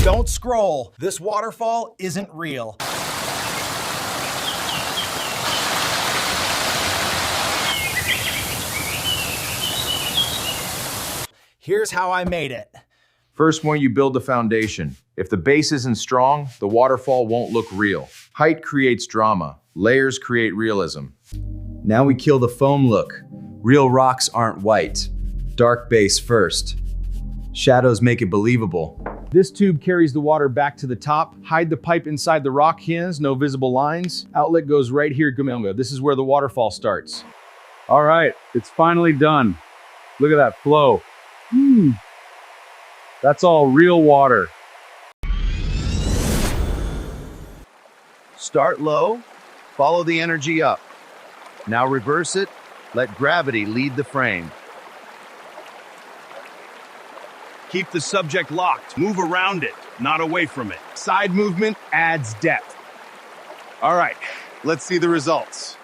Don't scroll. This waterfall isn't real. Here's how I made it. First one, you build the foundation. If the base isn't strong, the waterfall won't look real. Height creates drama. Layers create realism. Now we kill the foam look. Real rocks aren't white. Dark base first. Shadows make it believable. This tube carries the water back to the top. Hide the pipe inside the rock hands, no visible lines. Outlet goes right here, Gumelga. This is where the waterfall starts. All right, it's finally done. Look at that flow. That's all real water. Start low, follow the energy up. Now reverse it, let gravity lead the frame. Keep the subject locked. Move around it, not away from it. Side movement adds depth. All right, let's see the results.